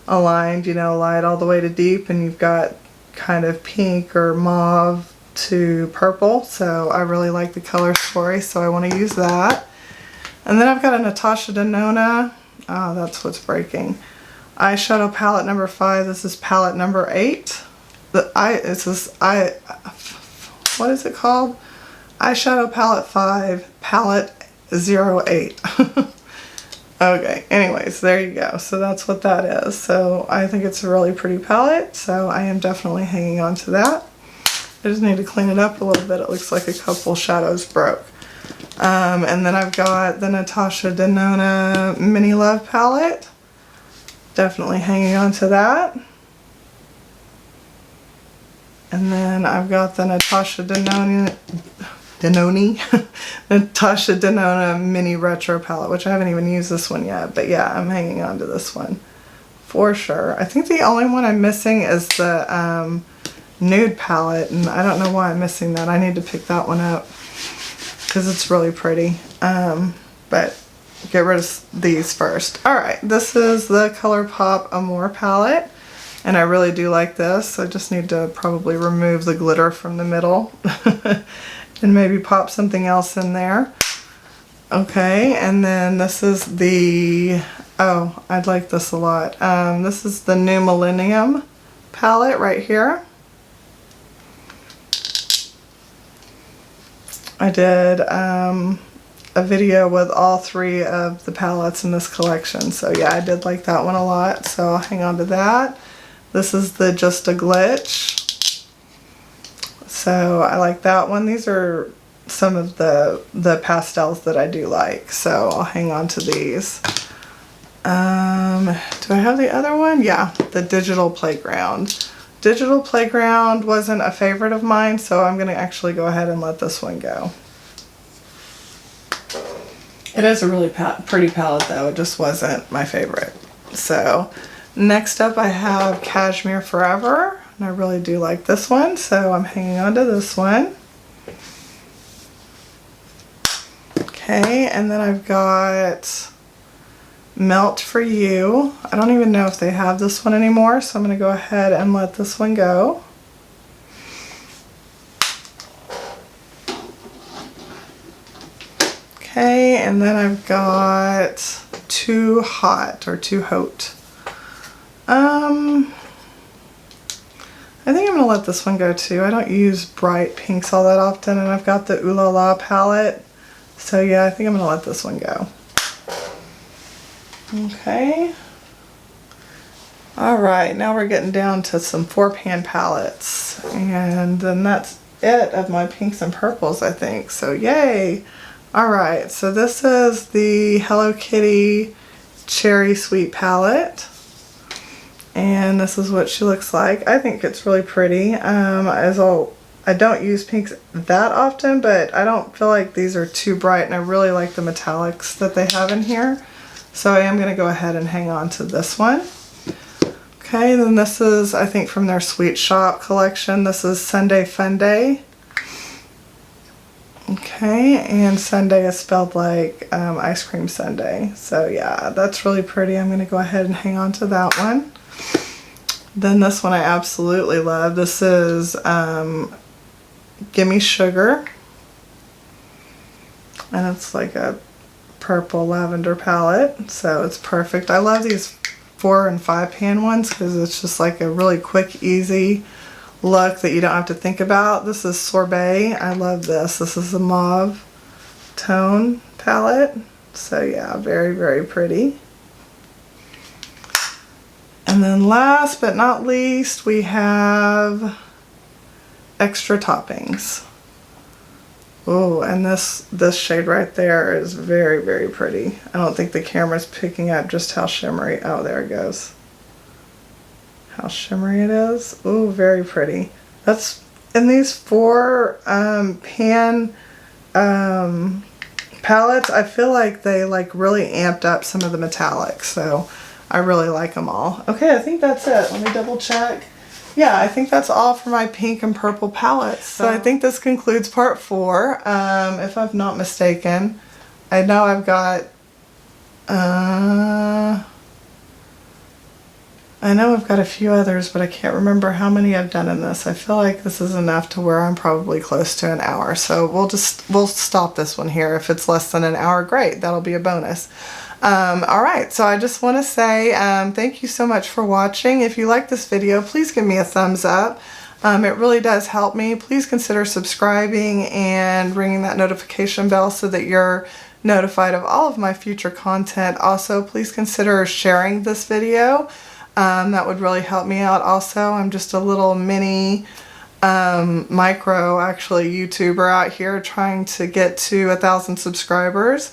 aligned, you know, light all the way to deep, and you've got kind of pink or mauve to purple. So I really like the color story, so I want to use that. And then I've got a Natasha Denona. Oh, that's what's breaking. Eyeshadow palette number 5. This is palette number 8. What is it called? Eyeshadow palette 5, palette 08. Okay, anyways, there you go. So that's what that is. So I think it's a really pretty palette, so I am definitely hanging on to that. I just need to clean it up a little bit. It looks like a couple shadows broke. And then I've got the Natasha Denona Mini Love palette. Definitely hanging on to that. And then I've got the Natasha Denona Natasha Denona Mini Retro palette, which I haven't even used this one yet, but yeah, I'm hanging on to this one for sure. I think the only one I'm missing is the nude palette, and I don't know why I'm missing that. I need to pick that one up because it's really pretty, but get rid of these first. Alright, this is the ColourPop Amore palette, and I really do like this. I just need to probably remove the glitter from the middle and maybe pop something else in there. Okay, and then this is the, oh, I'd like this a lot. This is the New Millennium palette right here. I did a video with all 3 of the palettes in this collection, so yeah, I did like that one a lot, so I'll hang on to that. This is the Just a Glitch. So I like that one. These are some of the pastels that I do like, so I'll hang on to these. Do I have the other one? Yeah, the Digital Playground. Digital Playground wasn't a favorite of mine, so I'm going to actually go ahead and let this one go. It is a really pretty palette though, it just wasn't my favorite. So next up I have Cashmere Forever. And I really do like this one, so I'm hanging on to this one. Okay, and then I've got Melt For You. I don't even know if they have this one anymore, so I'm going to go ahead and let this one go. Okay, and then I've got Too Hot or Too Hot. I think I'm going to let this one go too. I don't use bright pinks all that often, and I've got the Ooh La La palette. So yeah, I think I'm going to let this one go. Okay. Alright, now we're getting down to some 4-pan palettes. And then that's it of my pinks and purples, I think. So yay! Alright, so this is the Hello Kitty Cherry Sweet palette. And this is what she looks like. I think it's really pretty. I don't use pinks that often, but I don't feel like these are too bright, and I really like the metallics that they have in here. So I am going to go ahead and hang on to this one. Okay, then this is, I think, from their Sweet Shop collection. This is Sunday Fun Day. Okay, and Sunday is spelled like ice cream sundae. So yeah, that's really pretty. I'm going to go ahead and hang on to that one. Then this one I absolutely love. This is Gimme Sugar. And it's like a purple lavender palette. So it's perfect. I love these 4 and 5 pan ones because it's just like a really quick, easy look that you don't have to think about. This is Sorbet. I love this. This is a mauve tone palette. So yeah, very, very pretty. And then last but not least, we have Extra Toppings. Oh, and this shade right there is very, very pretty. I don't think the camera's picking up just how shimmery. Oh, there it goes. How shimmery it is. Oh, very pretty. That's in these 4 pan palettes. I feel like they like really amped up some of the metallics, so I really like them all. Okay, I think that's it. Let me double check. Yeah, I think that's all for my pink and purple palettes. So I think this concludes part 4, if I'm not mistaken. I know I've got, a few others, but I can't remember how many I've done in this. I feel like this is enough to where I'm probably close to an hour. So we'll stop this one here. If it's less than an hour, great. That'll be a bonus. Alright, so I just want to say thank you so much for watching. If you like this video, please give me a thumbs up. It really does help me. Please consider subscribing and ringing that notification bell so that you're notified of all of my future content. Also, please consider sharing this video. That would really help me out also. I'm just a little mini micro actually YouTuber out here trying to get to 1,000 subscribers.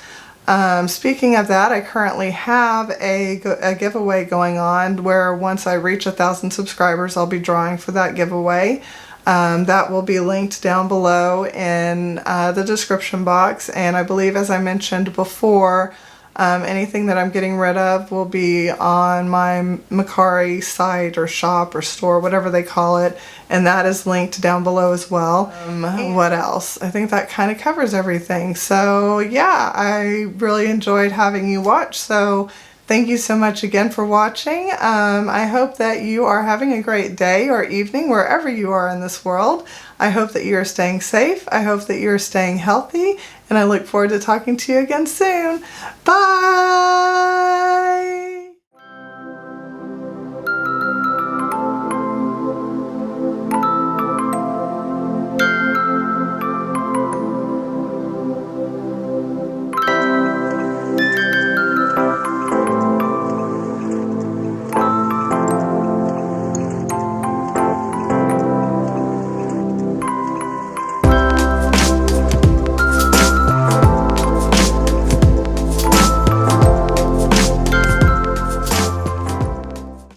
Speaking of that, I currently have a giveaway going on where once I reach 1,000 subscribers, I'll be drawing for that giveaway. That will be linked down below in the description box, and I believe, as I mentioned before, anything that I'm getting rid of will be on my Mercari site or shop or store, whatever they call it, and that is linked down below as well. What else? I think that kind of covers everything. So yeah, I really enjoyed having you watch, so thank you so much again for watching. I hope that you are having a great day or evening wherever you are in this world. I hope that you are staying safe. I hope that you are staying healthy, and I look forward to talking to you again soon. Bye!